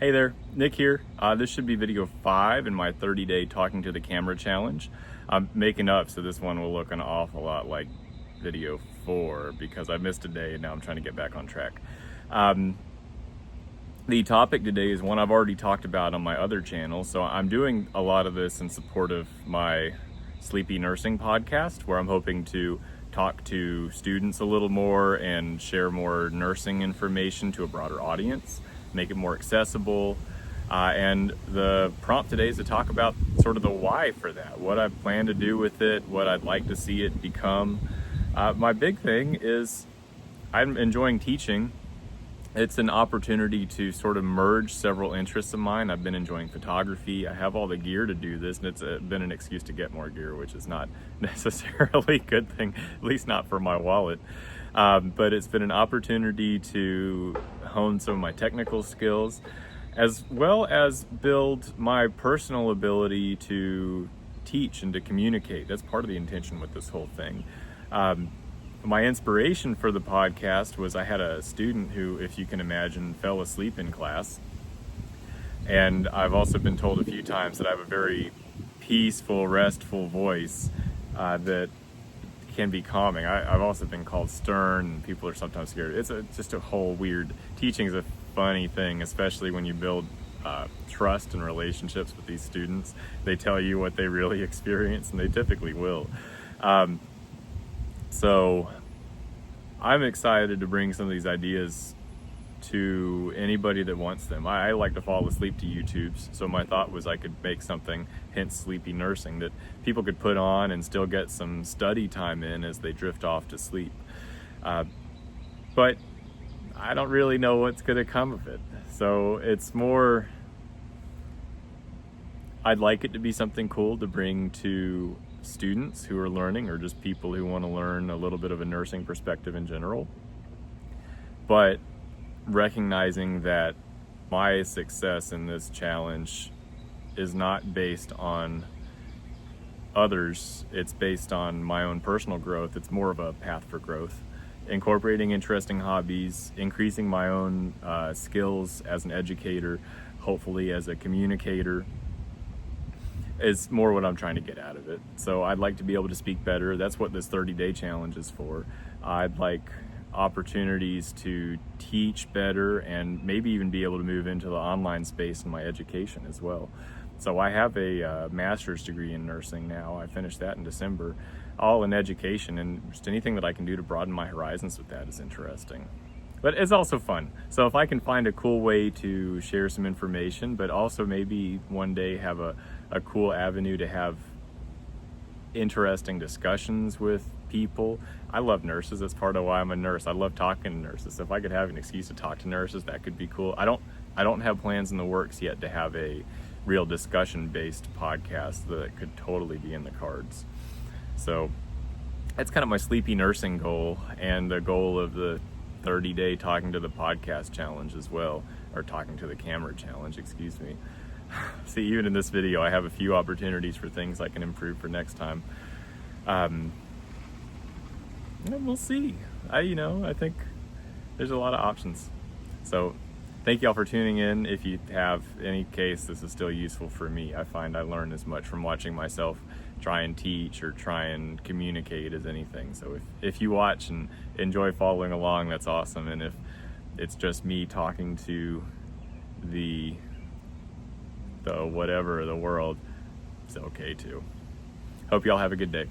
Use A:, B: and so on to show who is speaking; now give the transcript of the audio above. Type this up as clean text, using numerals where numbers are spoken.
A: Hey there, Nick here. This should be video 5 in my 30-day talking to the camera challenge. I'm making up so this one will look an awful lot like video 4 because I missed a day and now I'm trying to get back on track. The topic today is one I've already talked about on my other channel, so I'm doing a lot of this in support of my Sleepy Nursing podcast, where I'm hoping to talk to students a little more and share more nursing information to a broader audience, make it more accessible. And the prompt today is to talk about sort of the why for that, what I plan to do with it, what I'd like to see it become. My big thing is I'm enjoying teaching. It's an opportunity to sort of merge several interests of mine. I've been enjoying photography. I have all the gear to do this, and it's been an excuse to get more gear, which is not necessarily a good thing, at least not for my wallet. But it's been an opportunity to hone some of my technical skills, as well as build my personal ability to teach and to communicate. That's part of the intention with this whole thing. My inspiration for the podcast was I had a student who, if you can imagine, fell asleep in class. And I've also been told a few times that I have a very peaceful, restful voice that can be calming. I've also been called stern, and people are sometimes scared. It's just a whole weird, teaching is a funny thing, especially when you build trust and relationships with these students. They tell you what they really experience, and they typically will. So I'm excited to bring some of these ideas to anybody that wants them. I like to fall asleep to YouTubes, so my thought was I could make something, hence Sleepy Nursing, that people could put on and still get some study time in as they drift off to sleep. But I don't really know what's going to come of it. So it's more, I'd like it to be something cool to bring to students who are learning, or just people who want to learn a little bit of a nursing perspective in general. But recognizing that my success in this challenge is not based on others, it's based on my own personal growth. It's more of a path for growth, incorporating interesting hobbies, increasing my own skills as an educator, hopefully as a communicator, is more what I'm trying to get out of it. So I'd like to be able to speak better. That's what this 30-day challenge is for. I'd like opportunities to teach better and maybe even be able to move into the online space in my education as well. So I have a master's degree in nursing now. I finished that in December, all in education, and just anything that I can do to broaden my horizons with that is interesting. But it's also fun. So if I can find a cool way to share some information, but also maybe one day have a cool avenue to have interesting discussions with people. I love nurses. That's part of why I'm a nurse. I love talking to nurses. So if I could have an excuse to talk to nurses, that could be cool. I don't have plans in the works yet to have a real discussion-based podcast that could totally be in the cards. So that's kind of my Sleepy Nursing goal, and the goal of the 30-day talking to the podcast challenge as well, or talking to the camera challenge, excuse me. See, even in this video, I have a few opportunities for things I can improve for next time. And we'll see. I think there's a lot of options. So thank y'all for tuning in. If you have any case, this is still useful for me. I find I learn as much from watching myself try and teach or try and communicate as anything. So if you watch and enjoy following along, that's awesome. And if it's just me talking to the whatever, the world, it's okay too. Hope y'all have a good day.